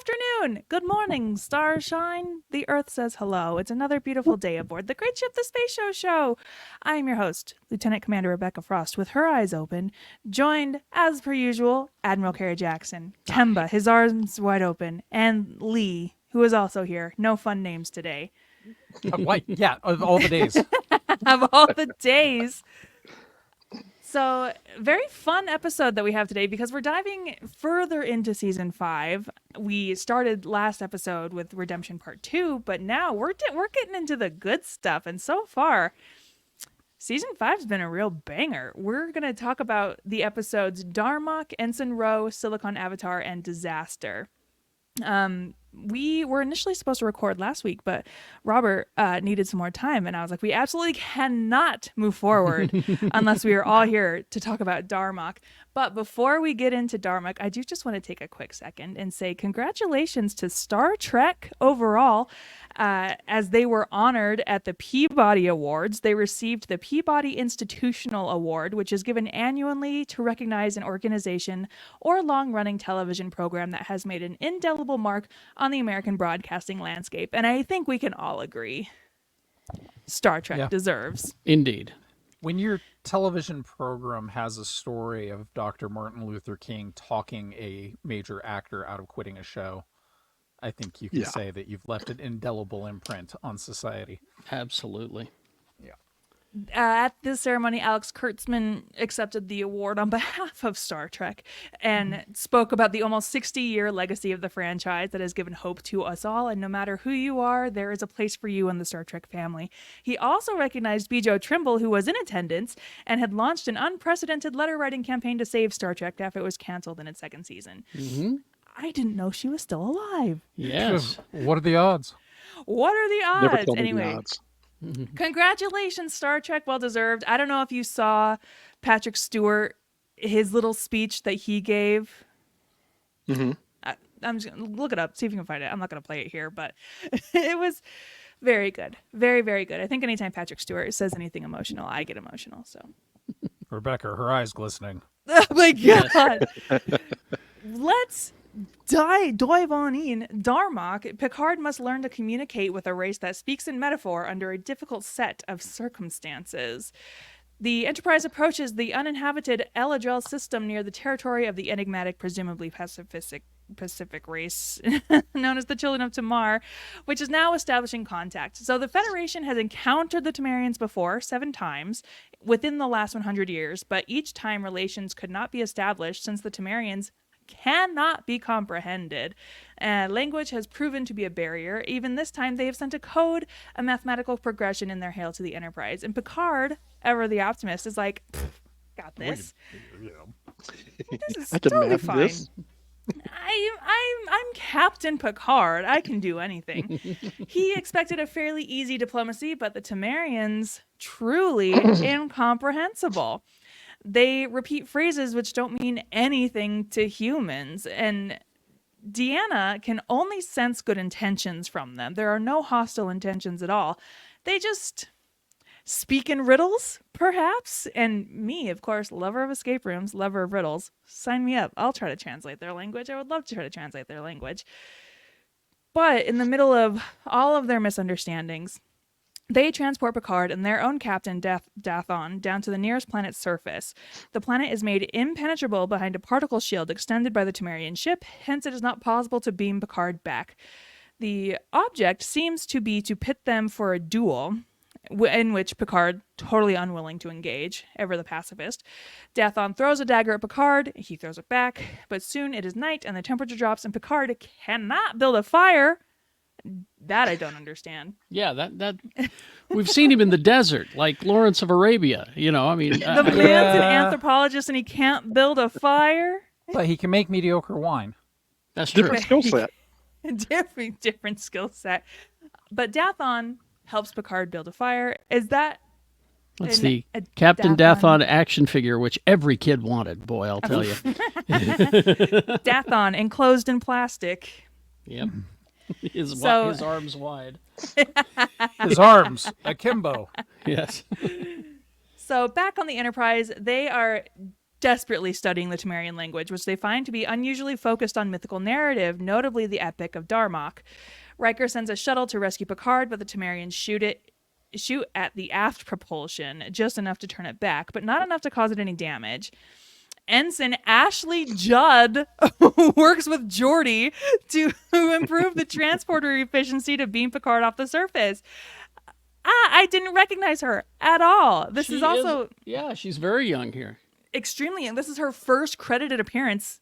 afternoon, good morning, stars shine, the earth says hello. It's another beautiful day aboard the Great Ship, the Space Show. I am your host, Lieutenant Commander Rebecca Frost, with her eyes open, joined, as per usual, Admiral Kerry Jackson, Temba, his arms wide open, and Lee, who is also here. No fun names today. Why? Yeah, of all the days. Of all the days. So, very fun episode that we have today because we're diving further into Season 5. We started last episode with Redemption Part 2, but now we're getting into the good stuff. And so far, Season 5's been a real banger. We're going to talk about the episodes Darmok, Ensign Ro, Silicon Avatar, and Disaster. We were initially supposed to record last week, but Robert needed some more time, and I was like, we absolutely cannot move forward unless we are all here to talk about Darmok. But before we get into Darmok, I do just want to take a quick second and say congratulations to Star Trek overall, as they were honored at the Peabody Awards. They received the Peabody Institutional Award, which is given annually to recognize an organization or long-running television program that has made an indelible mark on the American broadcasting landscape. And I think we can all agree Star Trek deserves. Indeed. When your television program has a story of Dr. Martin Luther King talking a major actor out of quitting a show, I think you can say that you've left an indelible imprint on society. Absolutely. Yeah. At this ceremony, Alex Kurtzman accepted the award on behalf of Star Trek and spoke about the almost 60-year legacy of the franchise that has given hope to us all. And no matter who you are, there is a place for you in the Star Trek family. He also recognized Bijo Trimble, who was in attendance and had launched an unprecedented letter-writing campaign to save Star Trek after it was canceled in its second season. Mm-hmm. I didn't know she was still alive. Yes. What are the odds? What are the odds? Never told me Anyway. the odds. Congratulations, Star Trek. Well deserved. I don't know if you saw Patrick Stewart, his little speech that he gave. Mm-hmm. I'm just gonna look it up, see if you can find it. I'm not going to play it here, but it was very good. Very, very good. I think anytime Patrick Stewart says anything emotional, I get emotional. So, Rebecca, her eyes glistening. oh my God. Let's dive on in. Darmok, Picard must learn to communicate with a race that speaks in metaphor under a difficult set of circumstances. The Enterprise approaches the uninhabited Eladrel system near the territory of the enigmatic, presumably Pacific race known as the Children of Tamar, which is now establishing contact. So the Federation has encountered the Tamarians before 7 times within the last 100 years, but each time relations could not be established since the Tamarians cannot be comprehended. Language has proven to be a barrier. Even this time, they have sent a code, a mathematical progression in their hail to the Enterprise. And Picard, ever the optimist, is like, got this. This is I can totally math fine. this. I'm Captain Picard. I can do anything. He expected a fairly easy diplomacy, but the Tamarians truly incomprehensible. They repeat phrases which don't mean anything to humans, and Deanna can only sense good intentions from them. There are no hostile intentions at all. They just speak in riddles, perhaps. And me, of course, lover of escape rooms, lover of riddles. Sign me up. I'll try to translate their language. I would love to try to translate their language. But in the middle of all of their misunderstandings, they transport Picard and their own captain, Dathon, down to the nearest planet's surface. The planet is made impenetrable behind a particle shield extended by the Tamarian ship, hence it is not possible to beam Picard back. The object seems to be to pit them for a duel, in which Picard, totally unwilling to engage, ever the pacifist. Dathon throws a dagger at Picard, he throws it back, but soon it is night and the temperature drops and Picard cannot build a fire. That I don't understand. Yeah, that we've seen him in the desert, like Lawrence of Arabia. You know, I mean, The man's an anthropologist and he can't build a fire? But he can make mediocre wine. that's true. Different skill set. different skill set. But Dathon helps Picard build a fire. Is that That's the Captain Dathon action figure, which every kid wanted. Boy, I'll tell you. Dathon enclosed in plastic? Yep. His arms wide. His arms akimbo. Yes. So back on the Enterprise, they are desperately studying the Temerian language, which they find to be unusually focused on mythical narrative, notably the Epic of Darmok. Riker sends a shuttle to rescue Picard, but the Temerians shoot at the aft propulsion, just enough to turn it back, but not enough to cause it any damage. Ensign Ashley Judd works with Geordi to improve the transporter efficiency to beam Picard off the surface. I didn't recognize her at all. This is also... Yeah, she's very young here. Extremely young. This is her first credited appearance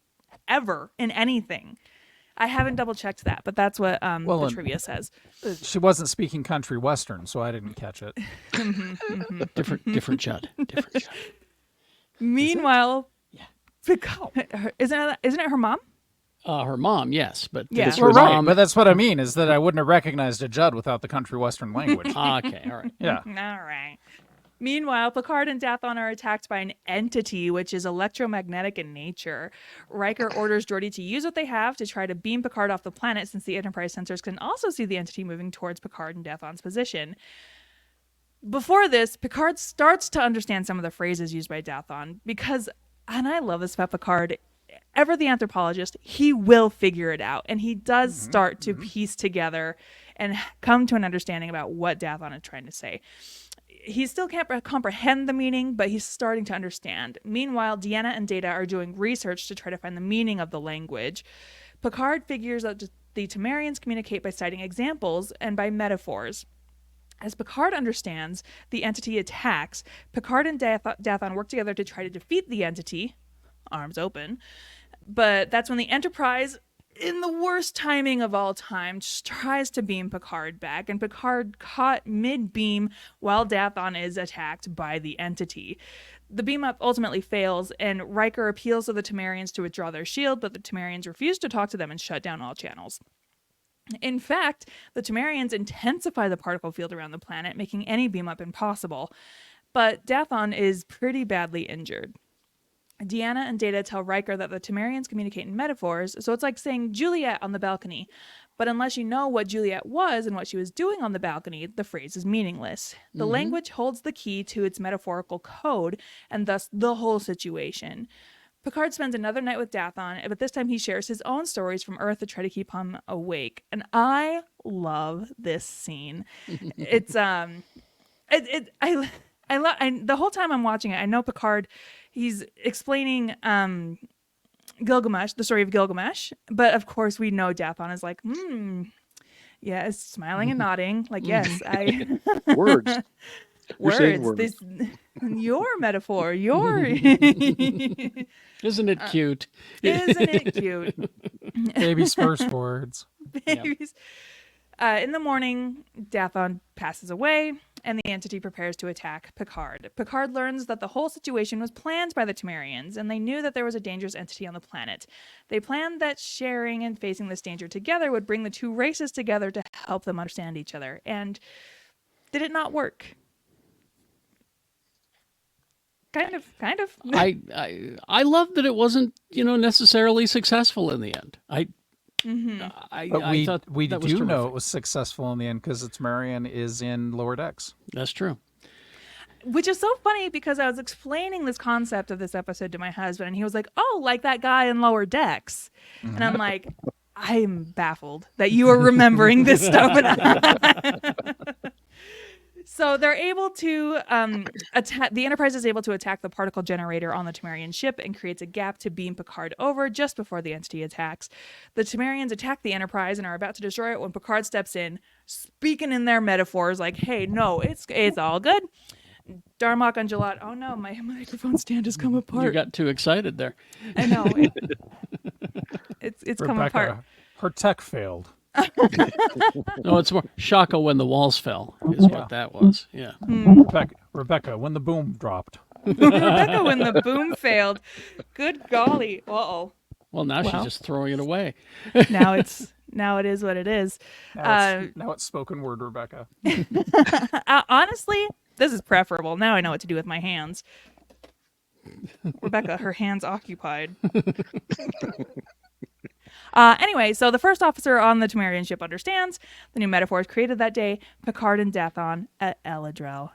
ever in anything. I haven't double-checked that, but that's what the trivia says. She wasn't speaking country western, so I didn't catch it. Different Judd. Different Judd. Meanwhile... Isn't it her mom? Her mom, yes, but yeah, we're right. But that's what I mean is that I wouldn't have recognized a Judd without the country western language. Okay, all right. Yeah. All right. Meanwhile, Picard and Dathon are attacked by an entity which is electromagnetic in nature. Riker orders Geordi to use what they have to try to beam Picard off the planet, since the Enterprise sensors can also see the entity moving towards Picard and Dathon's position. Before this, Picard starts to understand some of the phrases used by Dathon because, and I love this about Picard, ever the anthropologist, he will figure it out. And he does start to piece together and come to an understanding about what Dathon is trying to say. He still can't comprehend the meaning, but he's starting to understand. Meanwhile, Deanna and Data are doing research to try to find the meaning of the language. Picard figures that the Temerians communicate by citing examples and by metaphors. As Picard understands, the entity attacks. Picard and Dathon work together to try to defeat the entity, arms open. But that's when the Enterprise, in the worst timing of all time, just tries to beam Picard back, and Picard caught mid-beam while Dathon is attacked by the entity. The beam-up ultimately fails, and Riker appeals to the Temerians to withdraw their shield, but the Temerians refuse to talk to them and shut down all channels. In fact, the Temerians intensify the particle field around the planet, making any beam-up impossible. But Dathon is pretty badly injured. Deanna and Data tell Riker that the Temerians communicate in metaphors, so it's like saying Juliet on the balcony. But unless you know what Juliet was and what she was doing on the balcony, the phrase is meaningless. The language holds the key to its metaphorical code, and thus the whole situation. Picard spends another night with Dathon, but this time he shares his own stories from Earth to try to keep him awake. And I love this scene. It's the whole time I'm watching it, I know Picard, he's explaining Gilgamesh, the story of Gilgamesh, but of course we know Dathon is like, yes, smiling and nodding, like, yes, I Words. words. This your metaphor, your Isn't it cute? Isn't it cute? Baby's first words. Babies. In the morning, Dathon passes away, and the entity prepares to attack Picard. Picard learns that the whole situation was planned by the Temerians, and they knew that there was a dangerous entity on the planet. They planned that sharing and facing this danger together would bring the two races together to help them understand each other. And did it not work? Kind of. I love that it wasn't, necessarily successful in the end. We thought do that was terrific. know it was successful in the end because its Marion is in lower decks. That's true. Which is so funny because I was explaining this concept of this episode to my husband, and he was like, "Oh, like that guy in lower decks," and I'm like, "I'm baffled that you are remembering this stuff." So they're able to attack. The Enterprise is able to attack the particle generator on the Temerian ship and creates a gap to beam Picard over just before the entity attacks. The Temerians attack the Enterprise and are about to destroy it when Picard steps in, speaking in their metaphors, like, "Hey, no, it's all good." Darmok and Jalad. Oh no, my microphone stand has come apart. You got too excited there. I know. It's come apart. Her tech failed. No, it's more Shaka when the walls fell is what that was. Yeah. Rebecca when the boom dropped. Rebecca when the boom failed. Good golly. Uh-oh. Well, now she's just throwing it away. Now it is what it is. Now it's spoken word, Rebecca. Honestly, this is preferable. Now I know what to do with my hands. Rebecca, her hands occupied. Anyway, so the first officer on the Temerian ship understands the new metaphors created that day, Picard and Dathon at Eladrel.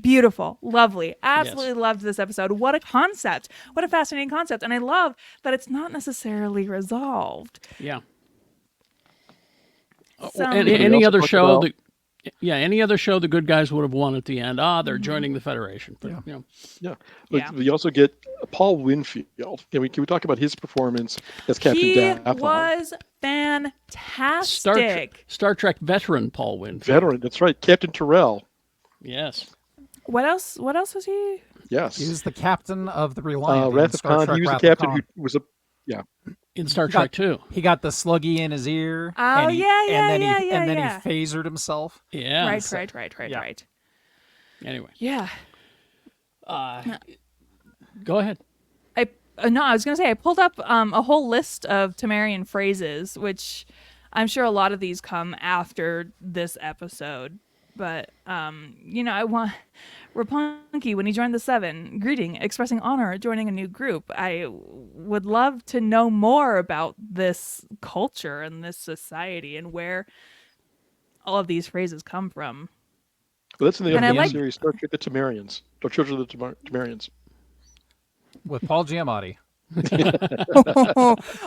Beautiful, lovely, absolutely loved this episode. What a concept! What a fascinating concept, and I love that it's not necessarily resolved. Yeah. Some- And We any also other talked show about- any other show the good guys would have won at the end. They're joining the Federation. But, you know. Yeah, but Yeah. we also get Paul Winfield. Can we talk about his performance as Captain He Daphne? was fantastic. Star Trek veteran Paul Winfield. Veteran, that's right. Captain Terrell. Yes. What else? What else was he? Yes. He was the captain of the Reliant. in Wrath of Star Khan. Trek He was the Wrath of captain Khan. who was a In Star Trek too. He got the sluggy in his ear. Oh, and he, yeah, yeah, and then yeah, he, yeah, and then yeah. he phasered himself. Yeah. Right. Yeah. Anyway, Yeah. go ahead. I was gonna say I pulled up a whole list of Temerian phrases, which I'm sure a lot of these come after this episode. But I want Rapunki when he joined the Seven, greeting, expressing honor at joining a new group. I would love to know more about this culture and this society and where all of these phrases come from. Well, that's in the And I original like- series, Star Trek: The Temerians, or Children of the Temerians. With Paul Giamatti.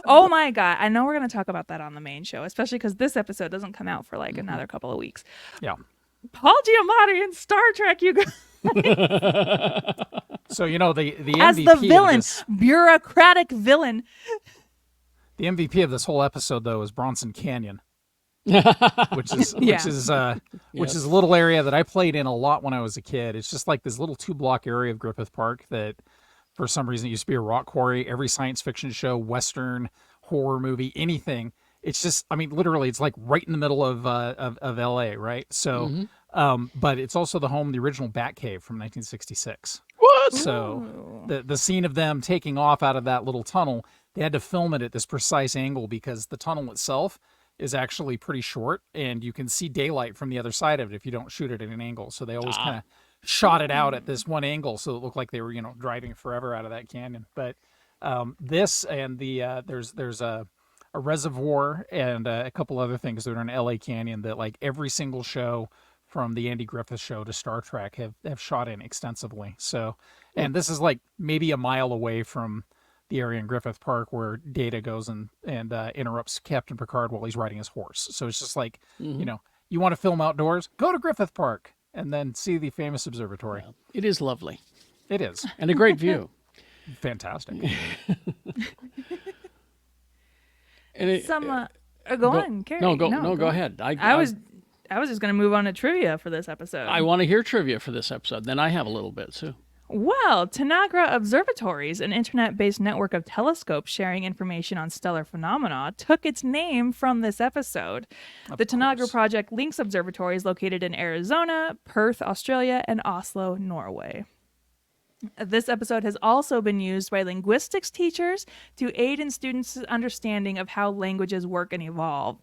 Oh my god! I know we're gonna talk about that on the main show, especially because this episode doesn't come out for like another couple of weeks. Yeah. Paul Giamatti in Star Trek, you guys, So the as MVP the of villain, this, bureaucratic villain. the MVP of this whole episode though is Bronson Canyon, which is Yeah. which is a little area that I played in a lot when I was a kid. It's just like this little 2-block area of Griffith Park that, for some reason, it used to be a rock quarry. Every science fiction show, Western, horror movie, anything. It's just, I mean, literally, it's like right in the middle of LA, right? So, but it's also the home of the original Batcave from 1966. What? So the scene of them taking off out of that little tunnel, they had to film it at this precise angle because the tunnel itself is actually pretty short and you can see daylight from the other side of it if you don't shoot it at an angle. So they always kind of shot it out at this one angle so it looked like they were, driving forever out of that canyon. But this and the there's a reservoir and a couple other things that are in LA Canyon that like every single show from the Andy Griffith Show to Star Trek have shot in extensively. So, and this is like maybe a mile away from the area in Griffith Park where Data goes and interrupts Captain Picard while he's riding his horse. So it's just like, you want to film outdoors, go to Griffith Park and then see the famous observatory. It is lovely It is and a great view. fantastic. And it, Go on, Carrie. go ahead. I was just gonna move on to trivia for this episode. I want to hear trivia for this episode. Then I have a little bit too. Well, Tanagra Observatories, an internet-based network of telescopes sharing information on stellar phenomena, took its name from this episode. The Tanagra Project links observatories located in Arizona, Perth, Australia, and Oslo, Norway. This episode has also been used by linguistics teachers to aid in students' understanding of how languages work and evolve.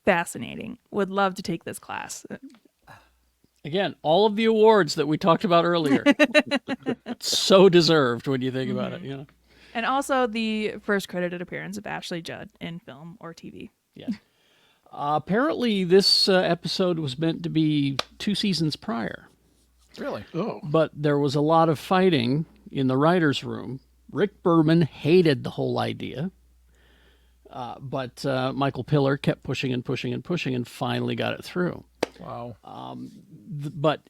Fascinating. Would love to take this class. Again, all of the awards that we talked about earlier. So deserved when you think about it, And also the first credited appearance of Ashley Judd in film or TV. Yes. Apparently, this episode was meant to be 2 seasons prior, Really? Oh, but there was a lot of fighting in the writer's room. Rick Berman hated the whole idea, but Michael Piller kept pushing and pushing and pushing and finally got it through. Wow. But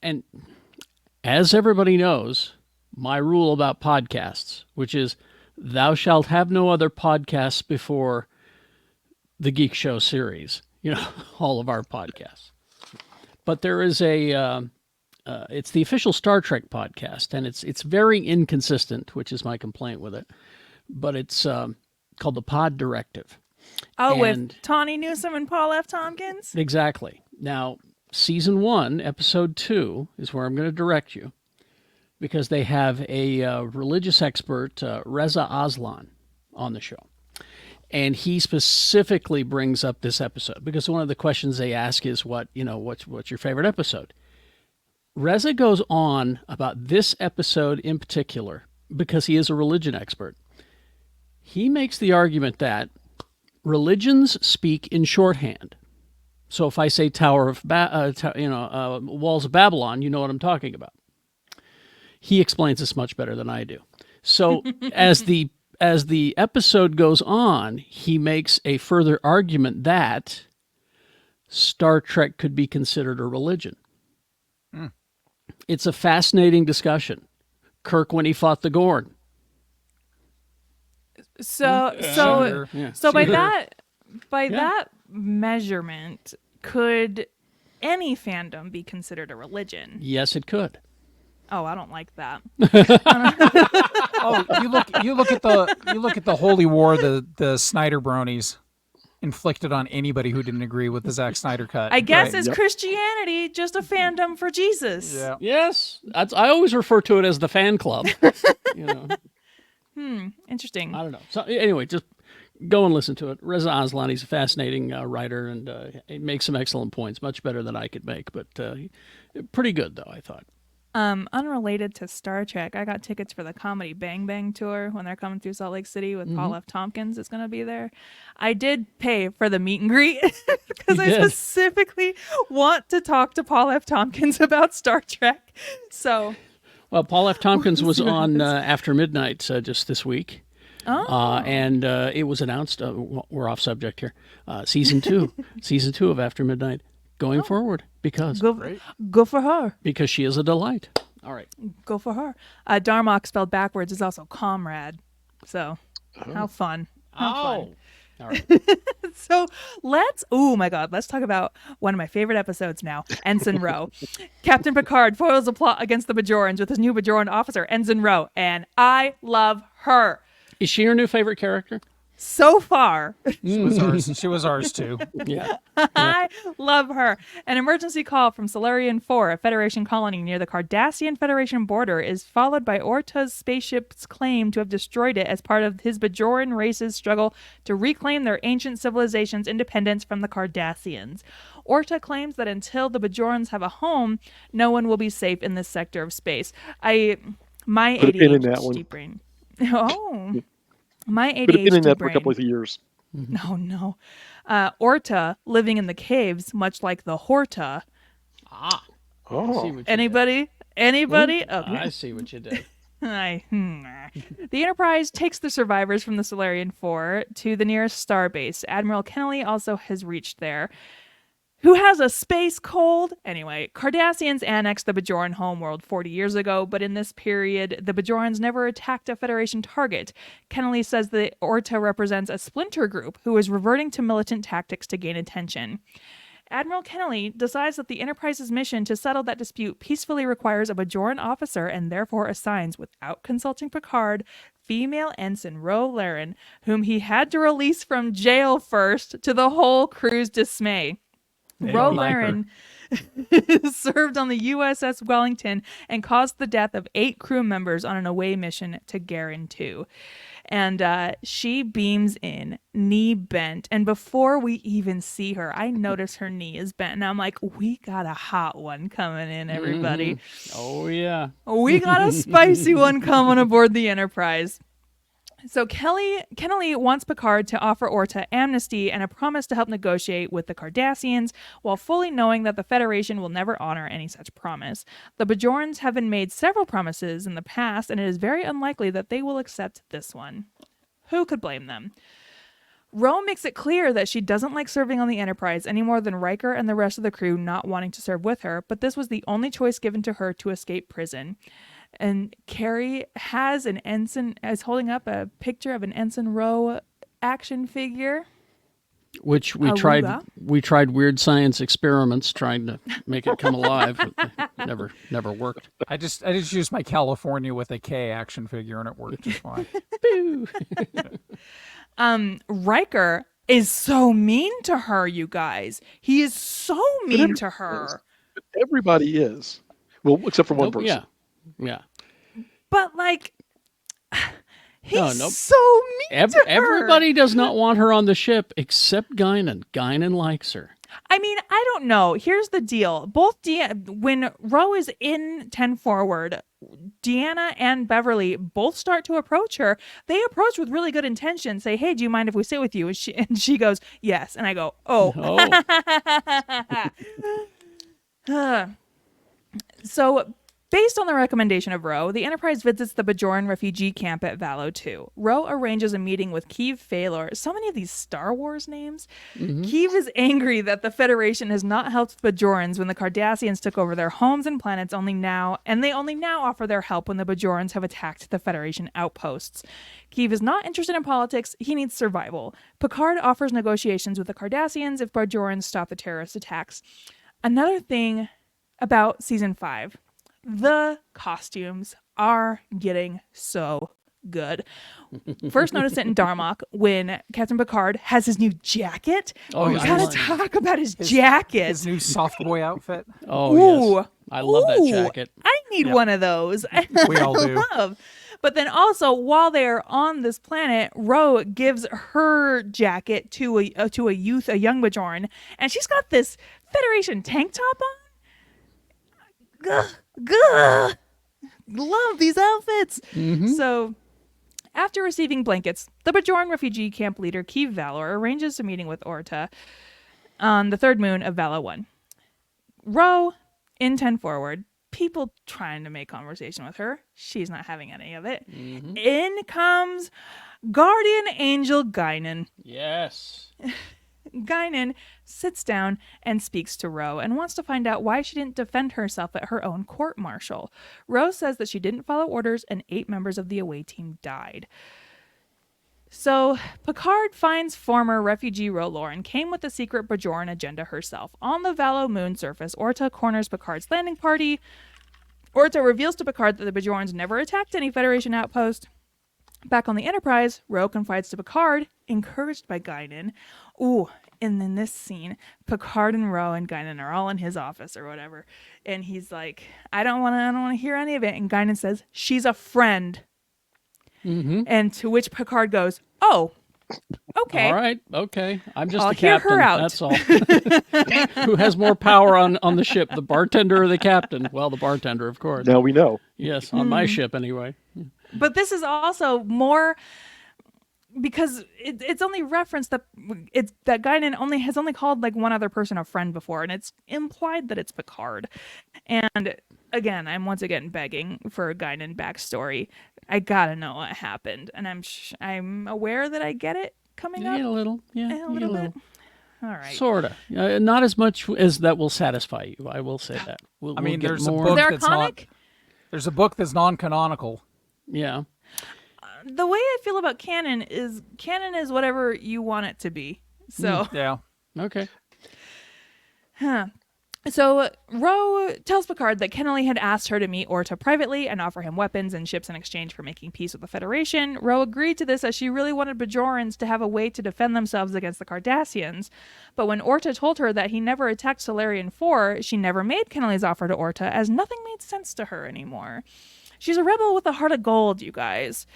as everybody knows, my rule about podcasts, which is thou shalt have no other podcasts before the Geek Show series, all of our podcasts. But there is it's the official Star Trek podcast, and it's very inconsistent, which is my complaint with it. But it's called the Pod Directive. Oh, And- with Tawny Newsome and Paul F. Tompkins? Exactly. Now, Season 1, Episode 2 is where I'm going to direct you, because they have a religious expert, Reza Aslan, on the show. And he specifically brings up this episode, because one of the questions they ask is, what's your favorite episode? Reza goes on about this episode in particular, because he is a religion expert. He makes the argument that religions speak in shorthand. So if I say Walls of Babylon, you know what I'm talking about. He explains this much better than I do. So as the episode goes on, he makes a further argument that Star Trek could be considered a religion. It's a fascinating discussion. Kirk when he fought the Gorn. So Yeah. by that measurement, could any fandom be considered a religion? Yes, it could. Oh, I don't like that. Oh, you look at the holy war the Snyder bronies inflicted on anybody who didn't agree with the Zack Snyder cut. I guess Right. it's Christianity, just a fandom for Jesus. Yeah. Yes. I always refer to it as the fan club. You know. Interesting. I don't know. So anyway, just go and listen to it. Reza Aslan, he's a fascinating writer, and he makes some excellent points, much better than I could make, but pretty good, though, I thought. Unrelated to Star Trek, I got tickets for the Comedy Bang Bang tour when they're coming through Salt Lake City with Paul F. Tompkins is going to be there. I did pay for the meet and greet because I specifically want to talk to Paul F. Tompkins about Star Trek. So, Well, Paul F. Tompkins was on After Midnight just this week. And it was announced, we're off subject here, season 2 of After Midnight going forward because go for her. because she is a delight. All right. Go for her. Darmok spelled backwards is also comrade. So, how fun. How fun. All right. So let's talk about one of my favorite episodes now, Ensign Ro. Captain Picard foils a plot against the Bajorans with his new Bajoran officer, Ensign Ro, and I love her. Is she your new favorite character? So far, She was ours too. Yeah. I love her. An emergency call from Solarian 4, a Federation colony near the Cardassian Federation border, is followed by Orta's spaceship's claim to have destroyed it as part of his Bajoran race's struggle to reclaim their ancient civilization's independence from the Cardassians. Orta claims that until the Bajorans have a home, no one will be safe in this sector of space. My Put a pin in that ADHD one. brain. Oh. My Could have been in ADHD that for a brain. couple of years. Oh, no. Orta, living in the caves, much like the Horta. Ah. Oh, See what you Anybody? Okay. I see what you did. The Enterprise takes the survivors from the Solarian 4 to the nearest starbase. Admiral Kennelly also has reached there. Who has a space cold? Anyway, Cardassians annexed the Bajoran homeworld 40 years ago, but in this period, the Bajorans never attacked a Federation target. Kennelly says that Orta represents a splinter group who is reverting to militant tactics to gain attention. Admiral Kennelly decides that the Enterprise's mission to settle that dispute peacefully requires a Bajoran officer and therefore assigns, without consulting Picard, female Ensign Ro Laren, whom he had to release from jail first, to the whole crew's dismay. Ro Laren served on the USS Wellington and caused the death of 8 crew members on an away mission to Garen 2. And she beams in, knee bent. And before we even see her, I notice her knee is bent. And I'm like, we got a hot one coming in, everybody. Oh, yeah. We got a spicy one coming aboard the Enterprise. So Kennelly wants Picard to offer Orta amnesty and a promise to help negotiate with the Cardassians, while fully knowing that the Federation will never honor any such promise. The Bajorans have been made several promises in the past, and it is very unlikely that they will accept this one. Who could blame them? Ro makes it clear that she doesn't like serving on the Enterprise any more than Riker and the rest of the crew not wanting to serve with her, but this was the only choice given to her to escape prison. And Carrie has is holding up a picture of an Ensign Ro action figure. Which we tried weird science experiments trying to make it come alive. But never worked. I just used my California with a K action figure and it worked just fine. Boo. Riker is so mean to her, you guys. He is so mean to her. everybody is. Well, except for one person. Yeah. But like, he's Nope. so mean to her. Everybody does not want her on the ship except Guinan. Guinan likes her. I mean, I don't know. Here's the deal. When Ro is in 10 Forward, Deanna and Beverly both start to approach her. They approach with really good intention, say, hey, do you mind if we sit with you? And she goes, yes. And I go, oh. So Based on the recommendation of Ro, the Enterprise visits the Bajoran refugee camp at Valo 2. Ro arranges a meeting with Keeve Phalor. So many of these Star Wars names. Keeve is angry that the Federation has not helped Bajorans when the Cardassians took over their homes and planets and they only now offer their help when the Bajorans have attacked the Federation outposts. Keeve is not interested in politics. He needs survival. Picard offers negotiations with the Cardassians if Bajorans stop the terrorist attacks. Another thing about Season 5. The costumes are getting so good. First notice it in Darmok when Captain Picard has his new jacket. Oh, We gotta talk about his jacket. His new soft boy outfit. Oh, Ooh. yes. I love that jacket. I need one of those. We all do. But then also, while they're on this planet, Ro gives her jacket to a young Bajoran, and she's got this Federation tank top on. Gah. Love these outfits. So, after receiving blankets, the Bajoran refugee camp leader Keeve Valor arranges a meeting with Orta on the third moon of Vala 1. Ro, in 10 forward, people trying to make conversation with her. She's not having any of it. In comes Guardian Angel Guinan. Yes. Guinan sits down and speaks to Ro and wants to find out why she didn't defend herself at her own court-martial. Ro says that she didn't follow orders and 8 members of the away team died. So, Picard finds former refugee Ro Lauren came with the secret Bajoran agenda herself. On the Valo moon surface, Orta corners Picard's landing party. Orta reveals to Picard that the Bajorans never attacked any Federation outpost. Back on the Enterprise, Ro confides to Picard, encouraged by Guinan. Ooh, and then this scene, Picard and Ro and Guinan are all in his office or whatever. And he's like, I don't want to hear any of it. And Guinan says, she's a friend. And to which Picard goes, oh, okay. All right. Okay. I'm just I'll the hear captain. her out. That's all. Who has more power on the ship, the bartender or the captain? Well, the bartender, of course. Now we know. Yes, on my ship anyway. But this is also more because it's only referenced that Guinan has only called like one other person a friend before, and it's implied that it's Picard. And again, I'm once again begging for a Guinan backstory. I gotta know what happened, and I'm aware that I get it coming up A little. Yeah. a little bit. All right. Sorta. Not as much as that will satisfy you. I will say that. We'll get there's a more. book They're that's not. iconic? There's a book that's non-canonical. Yeah. The way I feel about canon is whatever you want it to be. So. Yeah. Okay. So Ro tells Picard that Kennelly had asked her to meet Orta privately and offer him weapons and ships in exchange for making peace with the Federation. Ro agreed to this as she really wanted Bajorans to have a way to defend themselves against the Cardassians. But when Orta told her that he never attacked Solarian 4, she never made Kennelly's offer to Orta as nothing made sense to her anymore. She's a rebel with a heart of gold, you guys.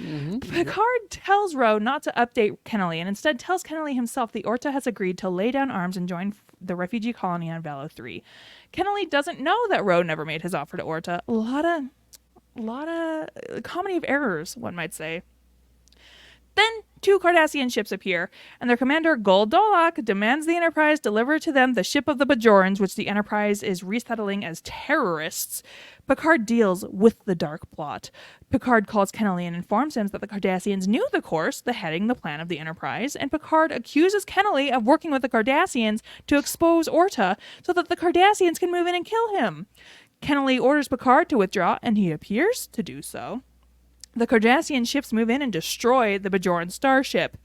Picard tells Ro not to update Kennelly and instead tells Kennelly himself the Orta has agreed to lay down arms and join the refugee colony on Valo 3. Kennelly doesn't know that Ro never made his offer to Orta. A lot of comedy of errors, one might say. Then 2 Cardassian ships appear, and their commander Gul Dolak demands the Enterprise deliver to them the ship of the Bajorans, which the Enterprise is resettling as terrorists. Picard deals with the dark plot. Picard calls Kennelly and informs him that the Cardassians knew the course, the heading, the plan of the Enterprise, and Picard accuses Kennelly of working with the Cardassians to expose Orta so that the Cardassians can move in and kill him. Kennelly orders Picard to withdraw, and he appears to do so. The Cardassian ships move in and destroy the Bajoran starship.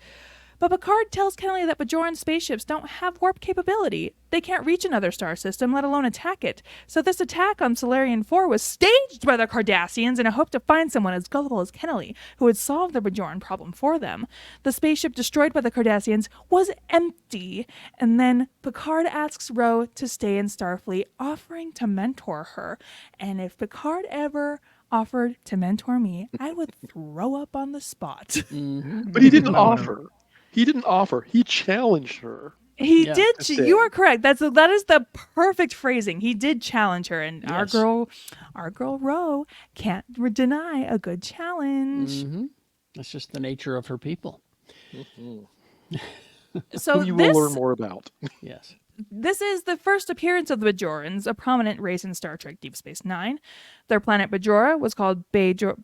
But Picard tells Kennelly that Bajoran spaceships don't have warp capability. They can't reach another star system, let alone attack it. So this attack on Solarian 4 was staged by the Cardassians in a hope to find someone as gullible as Kennelly who would solve the Bajoran problem for them. The spaceship destroyed by the Cardassians was empty. And then Picard asks Ro to stay in Starfleet, offering to mentor her. And if Picard ever offered to mentor me, I would throw up on the spot. But he didn't offer. He didn't offer. He challenged her. He Yeah. did. You are correct. That is the perfect phrasing. He did challenge her, and Yes. our girl Ro can't deny a good challenge. That's just the nature of her people. So You this will learn more about. Yes. This is the first appearance of the Bajorans, a prominent race in Star Trek Deep Space Nine. Their planet Bajora was called Bajor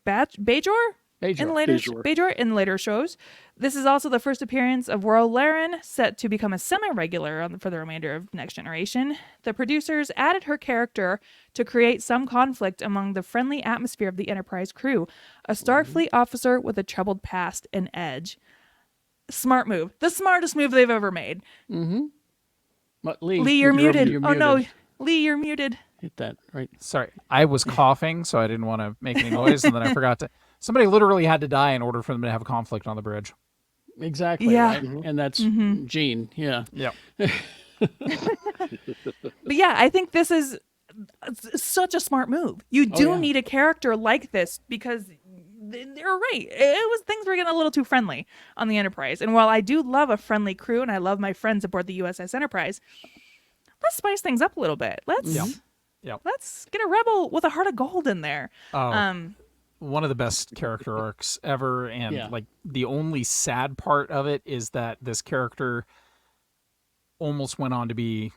in later shows. This is also the first appearance of Worrell Laren, set to become a semi-regular for the remainder of Next Generation. The producers added her character to create some conflict among the friendly atmosphere of the Enterprise crew, a Starfleet officer with a troubled past and edge. Smart move. The smartest move they've ever made. Mm-hmm. But Lee, you're muted. You're oh, muted. no. Lee, you're muted. Hit that, right? Sorry, I was coughing, so I didn't want to make any noise, and then I forgot to. Somebody literally had to die in order for them to have a conflict on the bridge. Exactly. Yeah. Right? And that's Gene. Yeah. Yeah. But yeah, I think this is such a smart move. You do need a character like this because they're right. Things were getting a little too friendly on the Enterprise. And while I do love a friendly crew and I love my friends aboard the USS Enterprise, let's spice things up a little bit. Let's get a rebel with a heart of gold in there. One of the best character arcs ever, and like the only sad part of it is that this character almost went on to be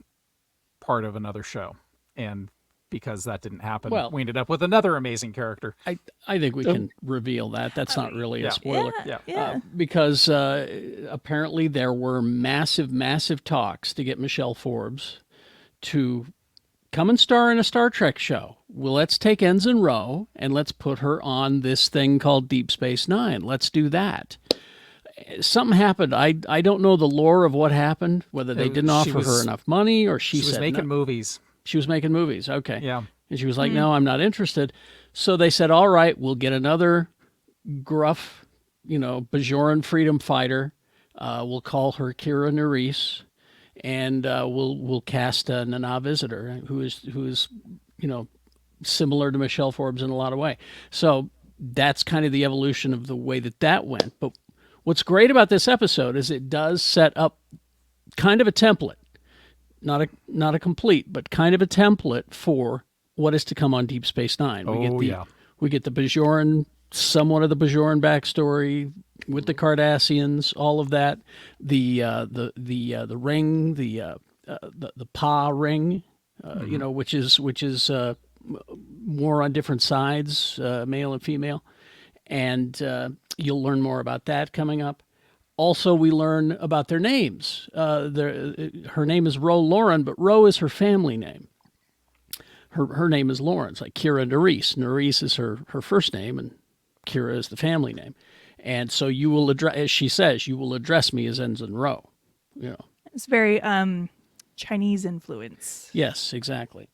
part of another show, and because that didn't happen, we ended up with another amazing character. I think we can reveal that. That's not really a spoiler. Yeah. Because apparently there were massive talks to get Michelle Forbes to come and star in a Star Trek show. Well, let's take Ensign Ro and let's put her on this thing called Deep Space Nine. Let's do that. Something happened. I don't know the lore of what happened, whether they didn't offer her enough money or she was said making no. movies. She was making movies. Okay. Yeah. And she was like, no, I'm not interested. So they said, all right, we'll get another gruff, Bajoran freedom fighter. We'll call her Kira Nerys. And we'll cast a Nana visitor who is similar to Michelle Forbes in a lot of ways. So that's kind of the evolution of the way that went. But what's great about this episode is it does set up kind of a template, not a complete, but kind of a template for what is to come on Deep Space Nine. We get the Bajoran, somewhat of the Bajoran backstory with the Cardassians, all of that. The ring, the Pa ring, which is more on different sides, male and female, and you'll learn more about that coming up. Also, we learn about their names. Her name is Ro Lauren, but Ro is her family name. Her name is Lawrence, like Kira Nerys. Nerys is her first name, and Kira is the family name. And so you will address, as she says, you will address me as Ensign Ro. It's very Chinese influence. Yes, exactly.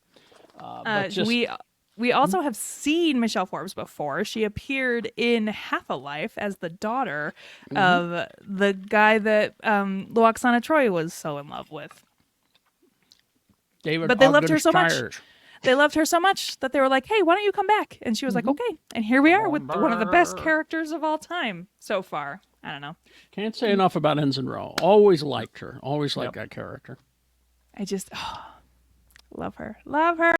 We also have seen Michelle Forbes before. She appeared in Half a Life as the daughter of the guy that Luoxana Troy was so in love with. David, but they loved her so much. They loved her so much that they were like, hey, why don't you come back? And she was like, okay. And here we are with one of the best characters of all time so far. I don't know. Can't say enough about Ensign Ro. Always liked her. Always liked that character. I just love her. Love her.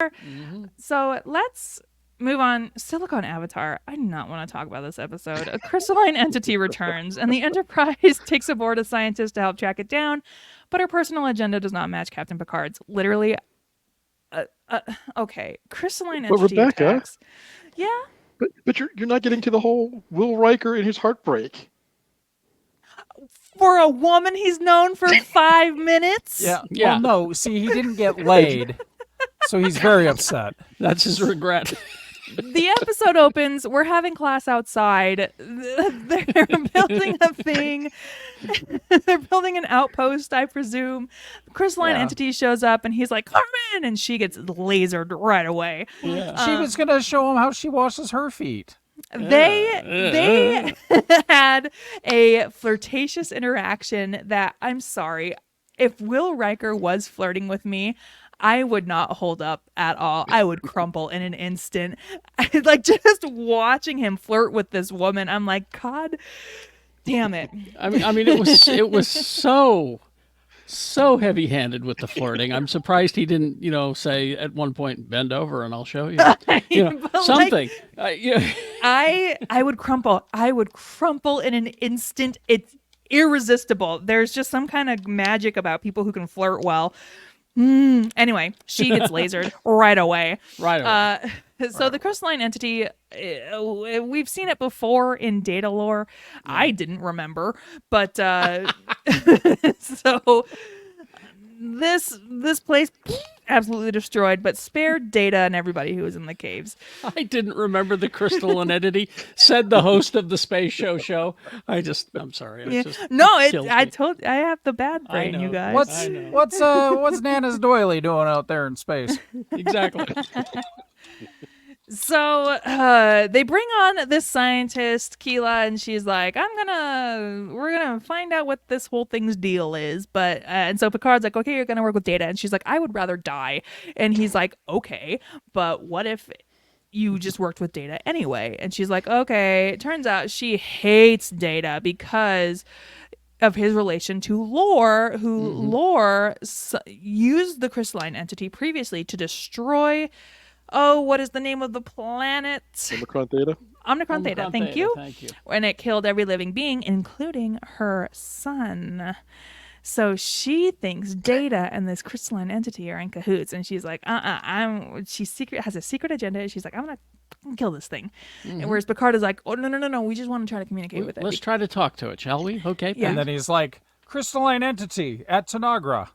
So let's move on. Silicon Avatar. I do not want to talk about this episode. A crystalline entity returns, and the Enterprise takes aboard a scientist to help track it down, but her personal agenda does not match Captain Picard's. Literally, okay. Crystalline entity Rebecca, attacks. Yeah? But you're not getting to the whole Will Riker and his heartbreak. For a woman he's known for 5 minutes? Yeah. Well, no. See, he didn't get laid, so he's very upset. That's his regret. The episode opens. We're having class outside. They're building a thing. They're building an outpost, I presume. Crystalline entity shows up, and he's like, Carmen! And she gets lasered right away. Yeah. She was going to show him how she washes her feet. They had a flirtatious interaction that, I'm sorry, if Will Riker was flirting with me, I would not hold up at all. I would crumple in an instant. Like, just watching him flirt with this woman, I'm like, God damn it. I mean, it was so heavy-handed with the flirting. I'm surprised he didn't, say at one point, bend over and I'll show you. Something. I would crumple. I would crumple in an instant. It's irresistible. There's just some kind of magic about people who can flirt well. Anyway, she gets lasered right away. Right away. So the crystalline entity, we've seen it before in data lore. I didn't remember, but so this place absolutely destroyed, but spared Data and everybody who was in the caves. I didn't remember the crystalline entity, said the host of the space show. I'm sorry. It just kills me. I have the bad brain, know. you guys. What's Nana's doily doing out there in space? Exactly. So they bring on this scientist, Keela, and she's like, we're gonna find out what this whole thing's deal is. But and so Picard's like, okay, you're gonna work with Data, and she's like, I would rather die. And he's like, okay, but what if you just worked with Data anyway? And she's like, okay. It turns out she hates Data because of his relation to Lore, who Lore used the crystalline entity previously to destroy. Oh, what is the name of the planet? Omicron Theta. Omicron Theta. Thank you. Thank you. And it killed every living being, including her son. So she thinks Data and this crystalline entity are in cahoots, and she's like, she has a secret agenda. She's like, I'm gonna kill this thing. And whereas Picard is like, oh no, we just want to try to communicate with it. Let's try to talk to it, shall we? Okay. Yeah. And then he's like, crystalline entity at Tanagra.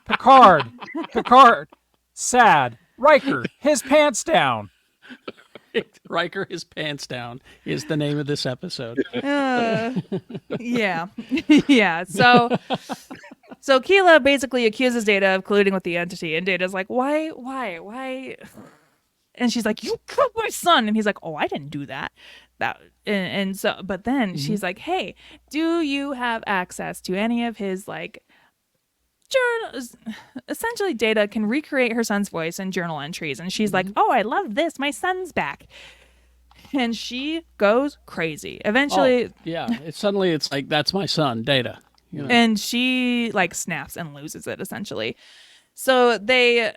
Picard, sad. Riker, his pants down. Riker, his pants down is the name of this episode. Yeah. Yeah. So Keela basically accuses Data of colluding with the entity, and Data's like, why? And she's like, you killed my son. And he's like, oh, I didn't do that. But then she's like, hey, do you have access to any of his like journals? Essentially, Data can recreate her son's voice and journal entries, and she's like, oh, I love this, my son's back. And she goes crazy eventually. It's like, that's my son, Data, you know? And she like snaps and loses it essentially. So they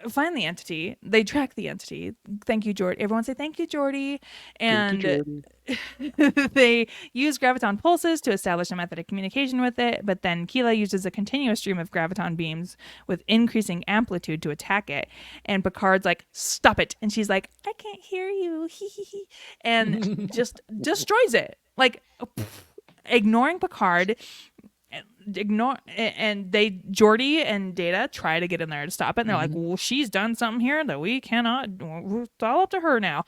find the entity, they track the entity. Thank you, Jordy. Everyone say thank you, Jordy. And they use graviton pulses to establish a method of communication with it, but then Keela uses a continuous stream of graviton beams with increasing amplitude to attack it. And Picard's like, stop it. And she's like, I can't hear you. And just destroys it. Like, ignoring Picard. And Geordi and Data try to get in there to stop it, and they're like, well, she's done something here that we cannot, it's all up to her now.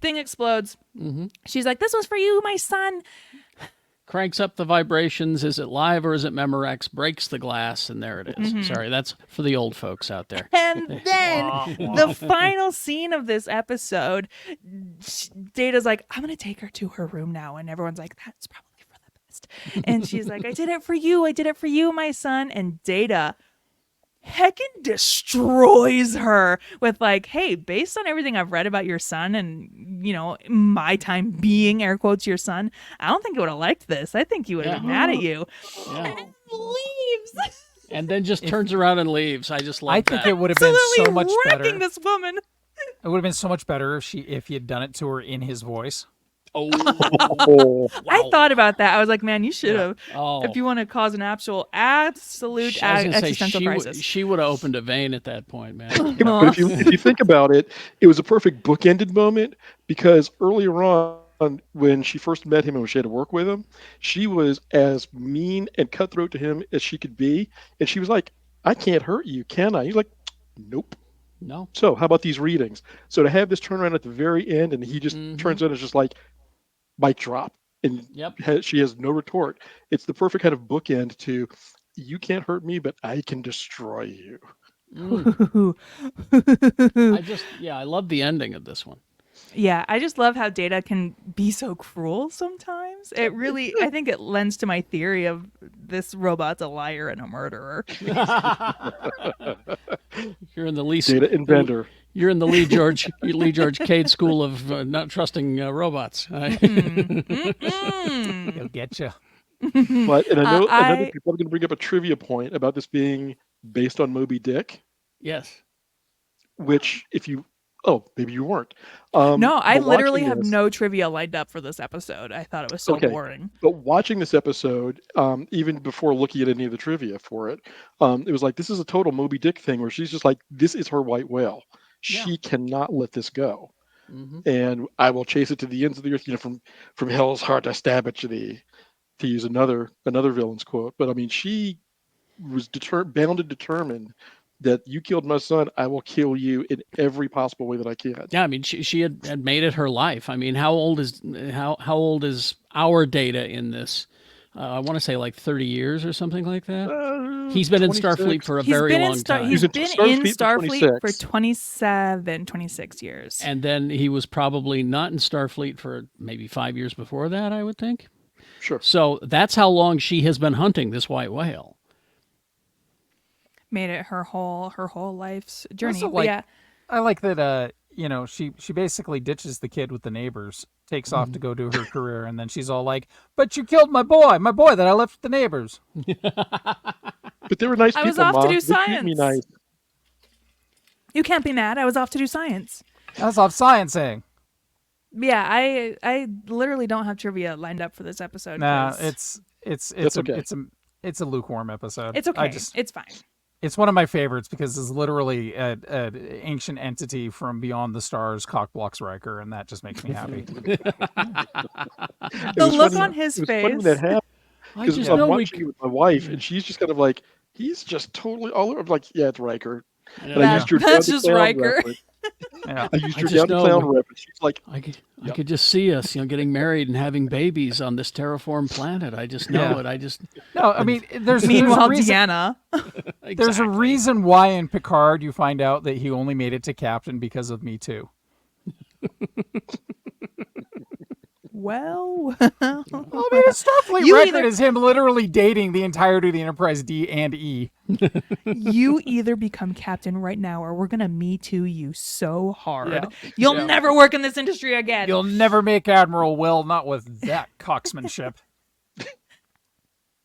Thing explodes. She's like, this was for you, my son. Cranks up the vibrations. Is it live or is it Memorex? Breaks the glass, and there it is. Sorry, that's for the old folks out there. And then the final scene of this episode, Data's like, I'm gonna take her to her room now, and everyone's like, that's probably for the best. And she's like, I did it for you, my son. And Data heckin' destroys her with like, hey, based on everything I've read about your son and, you know, my time being, air quotes, your son, I don't think you would have liked this. I think you would have been mad at you. And leaves. And then just turns around and leaves. I just love that. I think it would have been so much better. Wrecking this woman. It would have been so much better if he had done it to her in his voice. Oh, I thought about that. I was like, man, you should have. Oh. If you want to cause an absolute existential crisis. She would have opened a vein at that point, man. But if you think about it, it was a perfect bookended moment, because earlier on, when she first met him and when she had to work with him, she was as mean and cutthroat to him as she could be. And she was like, I can't hurt you, can I? He's like, nope. No. So how about these readings? So to have this turnaround at the very end, and he just turns out as just like, mic drop, and she has no retort. It's the perfect kind of bookend to, you can't hurt me, but I can destroy you. I love the ending of this one. Yeah, I just love how Data can be so cruel sometimes. It really, I think it lends to my theory of this robot's a liar and a murderer. You're in the least Data inventor. You're in the Leigh George Kade school of not trusting robots. He'll get you. But and I know another people are going to bring up a trivia point about this being based on Moby Dick. Yes. Which, if you Oh, maybe you weren't. No, I but literally watching have this- no trivia lined up for this episode. I thought it was so Okay. boring. But watching this episode, even before looking at any of the trivia for it, it was like this is a total Moby Dick thing where she's just like, this is her white whale. Yeah. She cannot let this go, Mm-hmm. and I will chase it to the ends of the earth. From hell's heart I stab at you, to use another villain's quote. But I mean, she was bound and determined that you killed my son, I will kill you in every possible way that I can. Yeah, I mean, she had made it her life. I mean, how old is our Data in this? I want to say like 30 years or something like that. He's been in 26. Starfleet for a He's very been long in time. He's in been Starfleet in for Starfleet for 26. 27, 26 years. And then he was probably not in Starfleet for maybe 5 years before that, I would think. Sure. So that's how long she has been hunting this white whale. Made it her whole life's journey. Also, But like, yeah, I like that. She basically ditches the kid with the neighbors, takes off to go do her career, and then she's all like, "But you killed my boy that I left with the neighbors." But they were nice I people, was off to Mom. do They treated me science. nice. you can't be mad. I was off to do science. That's off sciencing. Yeah, I literally don't have trivia lined up for this episode. Nah, 'cause it's okay. it's a lukewarm episode. it's okay. It's fine. It's one of my favorites because it's literally an ancient entity from beyond the stars cock blocks Riker, and that just makes me happy. It The was look funny- on his it was funny when face. that happened. I Because just I'm know we. watching it with my wife, and she's just kind of like, he's just totally all over. I'm like, yeah, it's Riker. And Yeah. I used your That's down to just clown Riker. reference. Yeah. I used I your just down to know clown we- reference. She's like, I could just see us, getting married and having babies on this terraformed planet. I just know Yeah. it. I just No, I mean, there's Meanwhile, a reason, Deanna. there's a Exactly. reason why in Picard you find out that he only made it to captain because of Me Too. Well, I mean, his Starfleet You record either- is him literally dating the entirety of the Enterprise D and E. you either become captain right now, or we're gonna Me Too you so hard. Yeah. You'll Yeah. never work in this industry again. You'll never make Admiral Will, not with that coxmanship.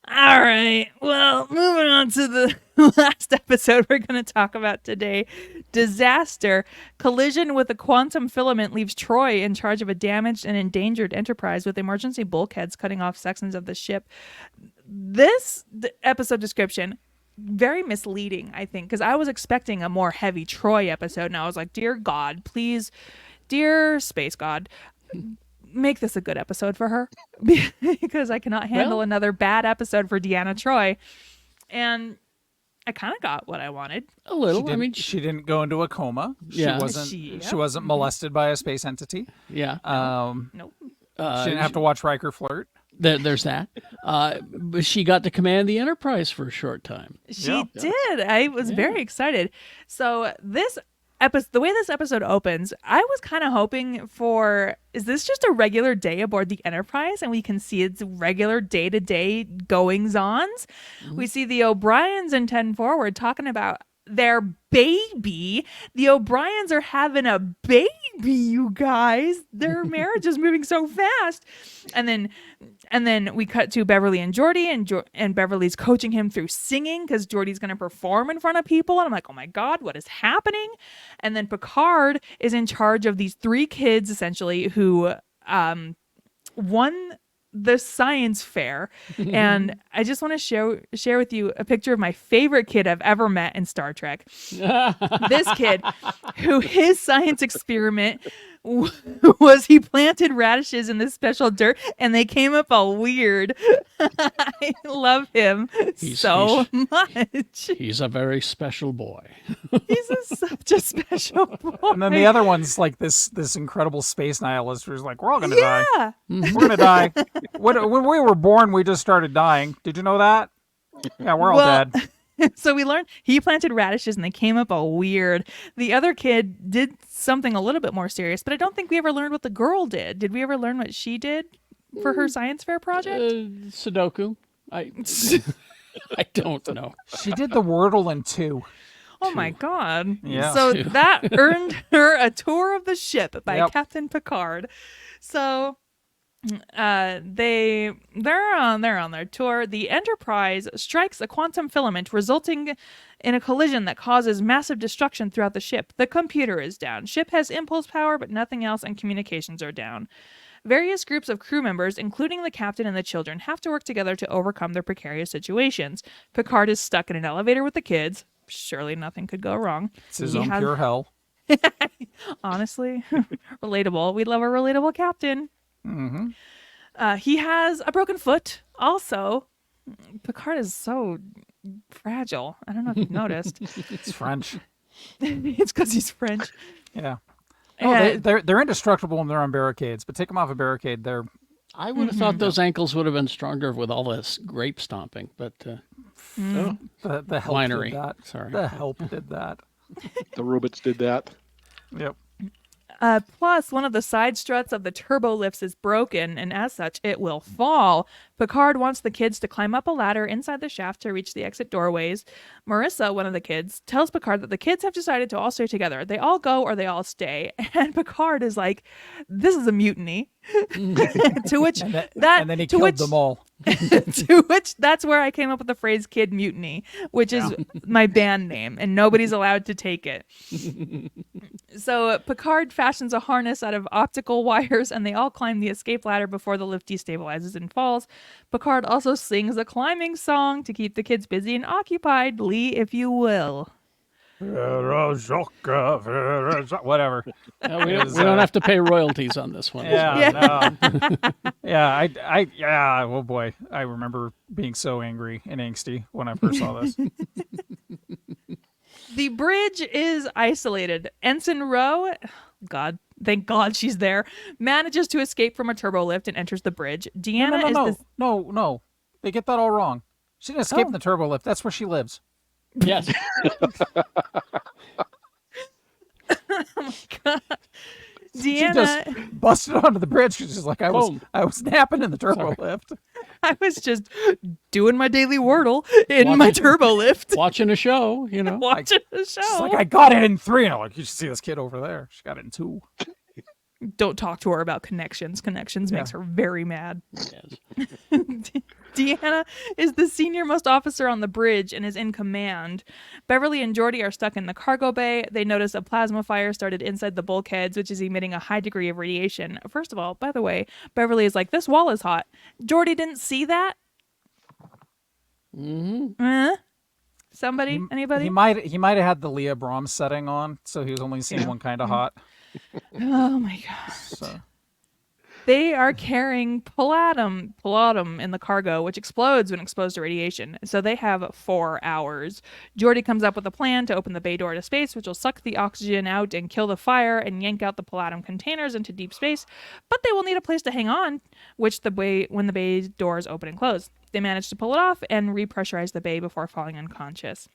All right. Well, moving on to the last episode we're going to talk about today. Disaster. Collision with a quantum filament leaves Troy in charge of a damaged and endangered Enterprise with emergency bulkheads cutting off sections of the ship. This episode description, very misleading, I think, because I was expecting a more heavy Troy episode, and I was like, dear God, please, dear space God, make this a good episode for her because I cannot handle another bad episode for Deanna Troy. And I kind of got what I wanted. a little. I mean, She didn't go into a coma. Yeah. She wasn't molested by a space entity. yeah. Nope. She didn't have to watch Riker flirt. There's that. But she got to command the Enterprise for a short time. She did. I was very excited. So this episode, the way this episode opens, I was kind of hoping for, is this just a regular day aboard the Enterprise and we can see its regular day-to-day goings-ons? We see the O'Briens in 10 Forward talking about their baby. The O'Briens are having a baby, you guys. Their marriage is moving so fast. And then we cut to Beverly and Geordi, and Beverly's coaching him through singing because Geordi's going to perform in front of people. And I'm like, oh my God, what is happening? And then Picard is in charge of these 3 kids, essentially, who won the science fair. And I just want to share with you a picture of my favorite kid I've ever met in Star Trek. This kid, who his science experiment was he planted radishes in this special dirt and they came up all weird. I love him so much. He's a very special boy. Such a special boy. And then the other one's like this incredible space nihilist who's like, we're all gonna die. Yeah. We're gonna die. When we were born, we just started dying. Did you know that? Yeah, we're all Well, dead. So we learned he planted radishes and they came up all weird. The other kid did something a little bit more serious, but I don't think we ever learned what the girl did. Did we ever learn what she did for her science fair project? Sudoku. I don't know. She did the Wordle in 2. Oh my God. Yeah. So that earned her a tour of the ship by Yep. Captain Picard. So They're on their tour. The Enterprise strikes a quantum filament, resulting in a collision that causes massive destruction throughout the ship. The computer is down. Ship has impulse power, but nothing else, and communications are down. Various groups of crew members, including the captain and the children, have to work together to overcome their precarious situations. Picard is stuck in an elevator with the kids. Surely nothing could go wrong. It's his own pure hell. Honestly, relatable. We love a relatable captain. Mm-hmm. He has a broken foot. Also, Picard is so fragile. I don't know if you've noticed. It's French. It's because he's French. Yeah. Oh, they're indestructible when they're on barricades, but take them off a barricade, they're... I would have thought those ankles would have been stronger with all this grape stomping, but the help winery. did that. Sorry. The help did that. The robots did that. Yep. Plus, one of the side struts of the turbo lifts is broken, and as such, it will fall. Picard wants the kids to climb up a ladder inside the shaft to reach the exit doorways. Marissa, one of the kids, tells Picard that the kids have decided to all stay together. They all go or they all stay. And Picard is like, this is a mutiny. To which and then he killed them all. To which that's where I came up with the phrase Kid Mutiny, which is my band name, and nobody's allowed to take it. So Picard fashions a harness out of optical wires, and they all climb the escape ladder before the lift destabilizes and falls. Picard also sings a climbing song to keep the kids busy and occupied. Lee, if you will. Whatever. we don't have to pay royalties on this one. Yeah. No. Oh boy, I remember being so angry and angsty when I first saw this. The bridge is isolated. Ensign Ro, God, thank God she's there, manages to escape from a turbo lift and enters the bridge. Deanna No. They get that all wrong. She didn't escape in the turbo lift. That's where she lives. Yes. Oh my God. Deanna She just busted onto the bridge. She's just like, I was napping in the turbo lift. I was just doing my daily Wordle in my turbo lift. Watching a show, you know. Watching a show. She's like, I got it in 3. And I'm like, you should see this kid over there. She got it in 2. Don't talk to her about connections. Connections makes her very mad. Yes. Deanna is the senior most officer on the bridge and is in command. Beverly and Geordi are stuck in the cargo bay. They notice a plasma fire started inside the bulkheads, which is emitting a high degree of radiation. First of all, by the way, Beverly is like, this wall is hot. Geordi didn't see that? Mm-hmm. Somebody? Anybody? He might have had the Leah Brahms setting on, so he was only seeing one kind of hot. Oh my God. So. They are carrying palladium in the cargo, which explodes when exposed to radiation. So they have 4 hours. Geordi comes up with a plan to open the bay door to space, which will suck the oxygen out and kill the fire and yank out the palladium containers into deep space. But they will need a place to hang on, when the bay doors open and close. They manage to pull it off and repressurize the bay before falling unconscious.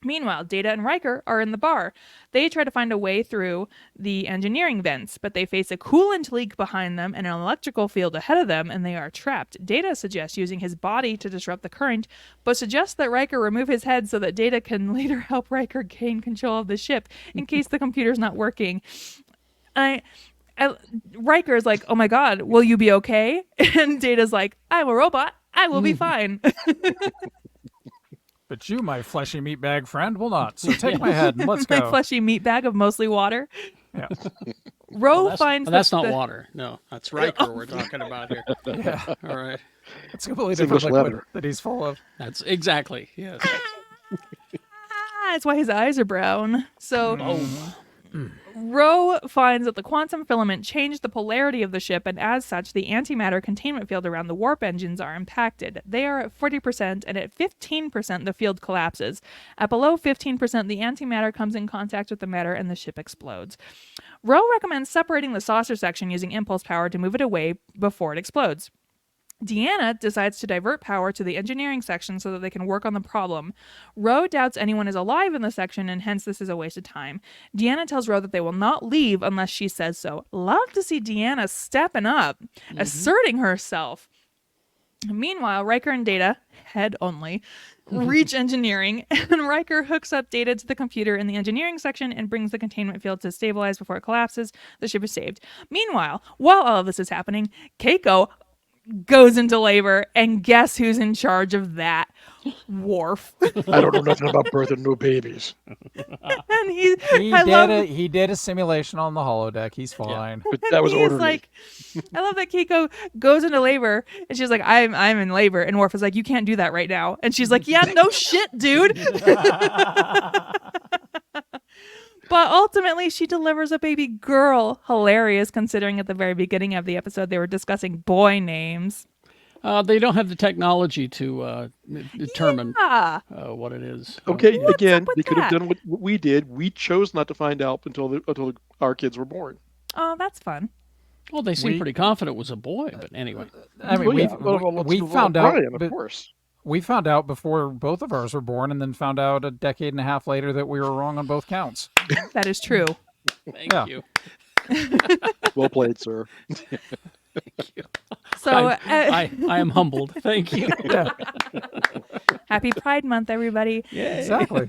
Meanwhile, Data and Riker are in the bar. They try to find a way through the engineering vents, but they face a coolant leak behind them and an electrical field ahead of them, and they are trapped. Data suggests using his body to disrupt the current, but suggests that Riker remove his head so that Data can later help Riker gain control of the ship in case the computer's not working. Riker is like, oh my God, will you be okay? And Data's like, I'm a robot. I will be fine. But you, my fleshy meatbag friend, will not. So take my head and let's go. My fleshy meat bag of mostly water. Yeah. Ro finds that's not water. No, that's Riker we're talking about here. Yeah. All right. It's a completely different liquid that he's full of. That's exactly. Yes. That's why his eyes are brown. So Ro finds that the quantum filament changed the polarity of the ship, and as such, the antimatter containment field around the warp engines are impacted. They are at 40%, and at 15%, the field collapses. At below 15%, the antimatter comes in contact with the matter, and the ship explodes. Ro recommends separating the saucer section using impulse power to move it away before it explodes. Deanna decides to divert power to the engineering section so that they can work on the problem. Ro doubts anyone is alive in the section, and hence this is a waste of time. Deanna tells Ro that they will not leave unless she says so. Love to see Deanna stepping up, asserting herself. Meanwhile, Riker and Data, head only, reach engineering, and Riker hooks up data to the computer in the engineering section and brings the containment field to stabilize before it collapses. The ship is saved. Meanwhile, while all of this is happening, Keiko goes into labor, and guess who's in charge of that? Worf. I don't know nothing about birthing no babies. And he did a simulation on the holodeck. He's fine. But that was he's orderly. like, I love that Keiko goes into labor, and she's like, I'm in labor, and Worf is like, you can't do that right now, and she's like, yeah, no shit, dude. But ultimately, she delivers a baby girl. Hilarious, considering at the very beginning of the episode they were discussing boy names. They don't have the technology to determine Yeah. what it is. Okay, What's again, up with they could have that? done what we did. We chose not to find out until our kids were born. Oh, that's fun. Well, they seem pretty confident it was a boy, but anyway. I mean, we found out. Brian, of course. We found out before both of ours were born, and then found out a decade and a half later that we were wrong on both counts. That is true. Thank Yeah. you. Well played, sir. Thank you. So, I am humbled. Thank you. Yeah, happy Pride Month, everybody. exactly.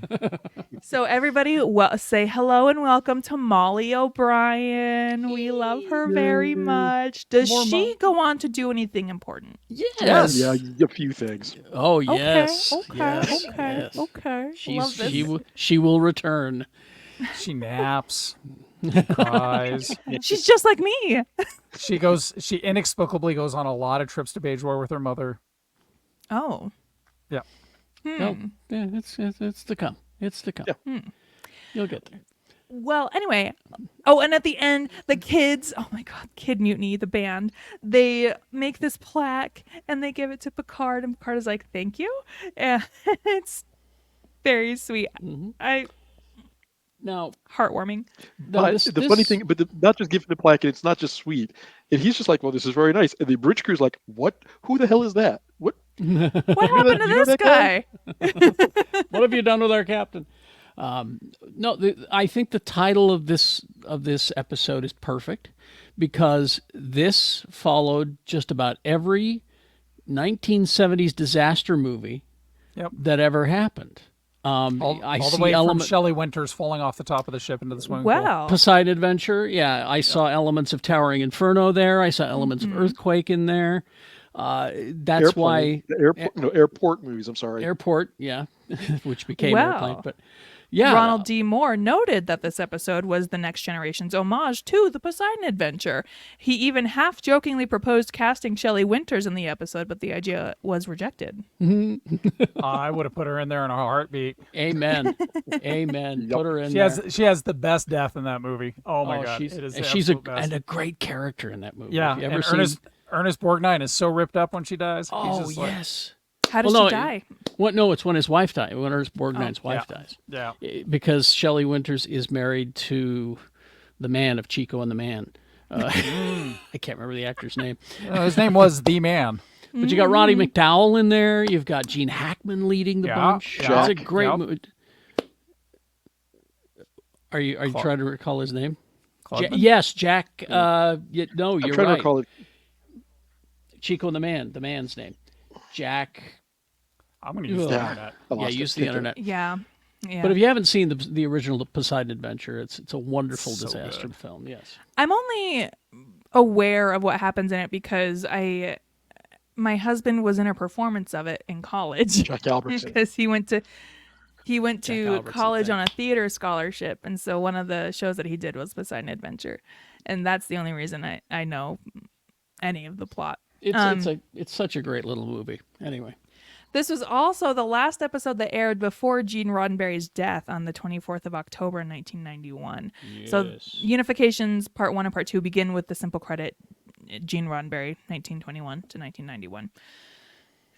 So everybody, say hello and welcome to Molly O'Brien. We love her very much. Does More she go on to do anything important? Yes. Yeah, a few things. Oh, yes. Okay. Yes. Okay. Yes. Okay. Love this. She will return. She naps, cries. She's just like me. She inexplicably goes on a lot of trips to Bajor with her mother. Oh. Yeah. No, yeah, it's to come. It's to come. Yeah. You'll get there. Well, anyway. Oh, and at the end, the kids, oh my God, Kid Mutiny, the band, they make this plaque and they give it to Picard, and Picard is like, thank you. And it's very sweet. Now, Heartwarming. no, But the funny thing, not just giving the plaque, and it's not just sweet. And he's just like, well, this is very nice. And the bridge crew's like, what? Who the hell is that? What? What happened to you know this that guy? guy? what have you done with our captain? No, I think the title of this episode is perfect because this followed just about every 1970s disaster movie that ever happened. All the way from Shelley Winters falling off the top of the ship into the swimming pool. Wow. Poseidon Adventure, yeah. I saw elements of Towering Inferno there. I saw elements of Earthquake in there. That's why airport movies. I'm sorry. Airport, yeah, which became Wow. Airplane. But yeah, Ronald D. Moore noted that this episode was the Next Generation's homage to the Poseidon Adventure. He even half-jokingly proposed casting Shelley Winters in the episode, but the idea was rejected. I would have put her in there in a heartbeat. Amen, amen. Yep. Put her in She there. has the best death in that movie. Oh my God, she's, it is and the she's absolute best. a great character in that movie. Yeah, Have you ever and seen? Ernest Borgnine is so ripped up when she dies. He's Oh just like, yes. How does Well, no, she die? What? No, it's when his wife died. When Ernest Borgnine's wife dies. yeah. Because Shelley Winters is married to the man of Chico and the Man. I can't remember the actor's name. His name was The Man. But you got Roddy McDowall in there. You've got Gene Hackman leading the bunch. Yeah. It's a great Yep. movie. Are you trying to recall his name? Clubman? Yes, Jack. No, I'm you're trying to right. recall it. Chico and the man's name. Jack. I'm going to use the Yeah. internet. I Yeah, lost use it. the internet. Yeah. Yeah. But if you haven't seen the original Poseidon Adventure, it's a wonderful So disaster good. film. Yes. I'm only aware of what happens in it because my husband was in a performance of it in college Jack Albertson. because he went to Albertson college thing. on a theater scholarship, and so one of the shows that he did was Poseidon Adventure, and that's the only reason I know any of the plot. It's such a great little movie. Anyway. This was also the last episode that aired before Gene Roddenberry's death on the 24th of October in 1991. So Yes. Unifications Part 1 and Part 2 begin with the simple credit Gene Roddenberry, 1921 to 1991.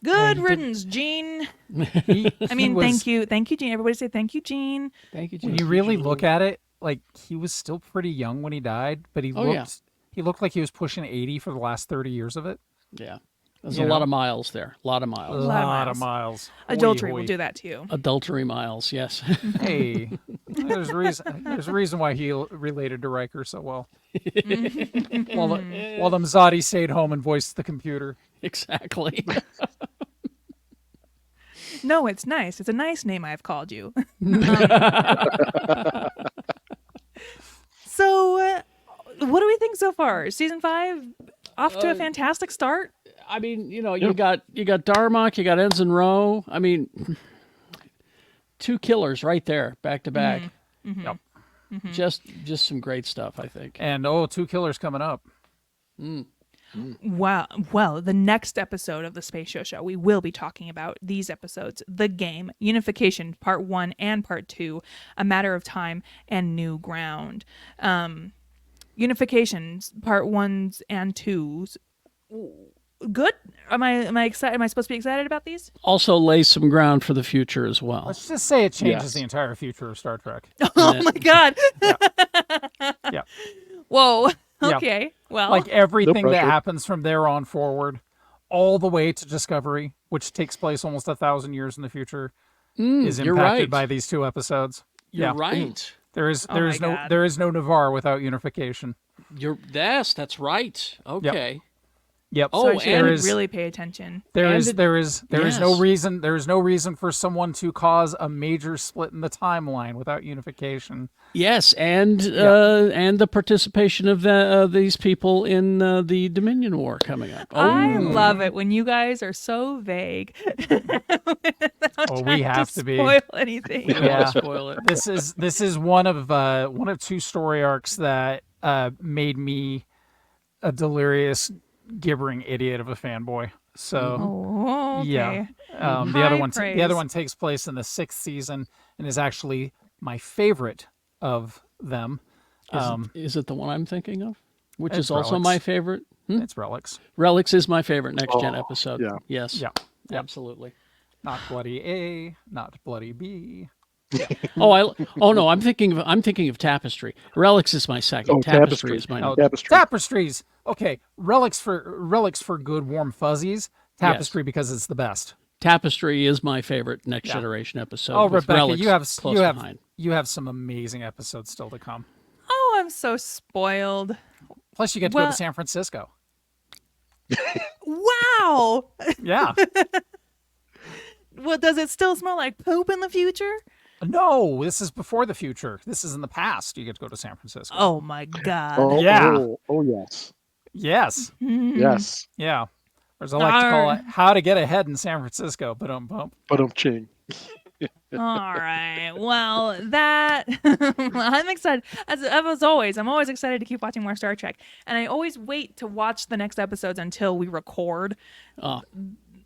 Good riddance, Gene. Thank you. Thank you, Gene. Everybody say thank you, Gene. Thank you, When James. you really look at it, like he was still pretty young when he died, but he looked like he was pushing 80 for the last 30 years of it. Yeah. There's You a lot know? of miles there. A lot of A miles. lot of miles. Adultery Hoy, will hoy. do that to you. Adultery miles, yes. Hey, there's a reason why he related to Riker so well. while the Mzadi stayed home and voiced the computer. Exactly. No, it's nice. It's a nice name I've called you. So, what do we think so far? Season 5 off to a fantastic start. I mean, you got Darmok, you got Ensign Ro. I mean, 2 killers right there, back to back. Yep. Just some great stuff, I think. And 2 killers coming up. Wow. Well, the next episode of the Space Show, we will be talking about these episodes: The Game, Unification, Part 1 and Part 2, A Matter of Time, and New Ground. Unifications, Part 1s and 2s. Good. Am I excited? Am I supposed to be excited about these? Also lays some ground for the future as well. Let's just say it changes the entire future of Star Trek. Oh my God. Yeah. Whoa. Yeah. Okay. Well, Like everything No that pressure. happens from there on forward, all the way to Discovery, which takes place almost 1,000 years in the future, is you're impacted right. by these 2 episodes. You're right. There is Oh my God. there is no Navarre without Unification. That's right. Okay. Yep. Oh, so I and should really pay attention. There is yes. no reason for someone to cause a major split in the timeline without Unification. Yes, and the participation of these people in the Dominion War coming up. I love it when you guys are so vague. We have to be. Spoil anything. We don't Yeah. want to spoil it. This is one of 2 story arcs that made me a delirious, gibbering idiot of a fanboy. So Oh, okay. yeah, the High other praise. one takes place in the 6th season and is actually my favorite of them. Is it the one I'm thinking of? Which It's is also Relics. my favorite. It's Relics, Relics is my favorite Next Gen episode. yeah. Yes. Yeah. Yeah. Absolutely. not Bloody A, not Bloody B. Oh no, I'm thinking of Tapestry. Relics is my second. Oh, Tapestry Tapestry. is my Oh, Tapestry. Tapestries. Okay, relics for good warm fuzzies. Tapestry because it's the best. Tapestry is my favorite Next Generation episode. Oh, with Rebecca, Relics close behind. you have some amazing episodes still to come. Oh, I'm so spoiled. Plus, you get to go Well- to San Francisco. Wow. Yeah. Well, does it still smell like poop in the future? No, this is before the future. This is in the past. You get to go to San Francisco. Oh my God. Oh, Yeah. Oh, yes. Yes. Yes. Yeah. There's a like to call it How to Get Ahead in San Francisco. Ba-dum-bump. But ching. All right. Well, that I'm excited. As always, I'm always excited to keep watching more Star Trek, and I always wait to watch the next episodes until we record. Oh.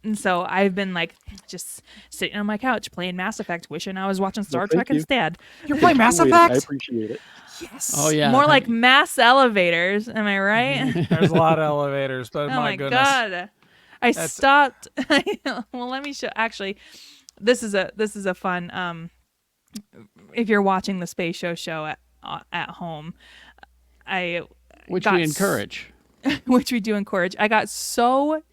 And so I've been like just sitting on my couch playing Mass Effect, wishing I was watching Star thank Trek you. instead. You're playing Mass Wait, I Effect? appreciate it. Yes. Oh yeah. More like mass elevators. Am I right? There's a lot of elevators, but Oh my my goodness. God. I stopped. Well, let me show. Actually, this is a fun. If you're watching the Space Show at home, which got we encourage. which we do encourage. I got so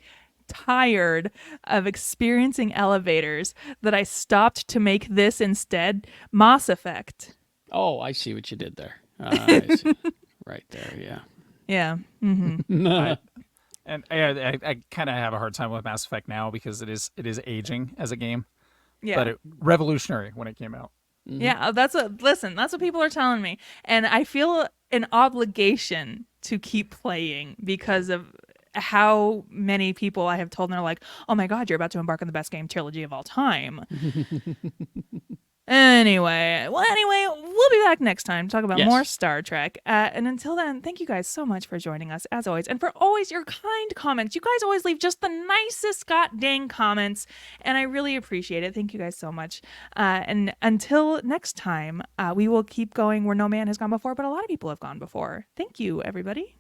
tired of experiencing elevators that I stopped to make this instead Mass Effect. Oh, I see what you did there. I see. Right there, yeah. Yeah. Mm-hmm. And I kind of have a hard time with Mass Effect now because it is aging as a game. Yeah. But revolutionary when it came out. Yeah, that's what people are telling me. And I feel an obligation to keep playing because of how many people I have told, and they're like, oh my God, you're about to embark on the best game trilogy of all time. Anyway, we'll be back next time to talk about Yes. more Star Trek. And until then, thank you guys so much for joining us, as always, and for always your kind comments. You guys always leave just the nicest god dang comments, and I really appreciate it. Thank you guys so much. And until next time, we will keep going where no man has gone before, but a lot of people have gone before. Thank you, everybody.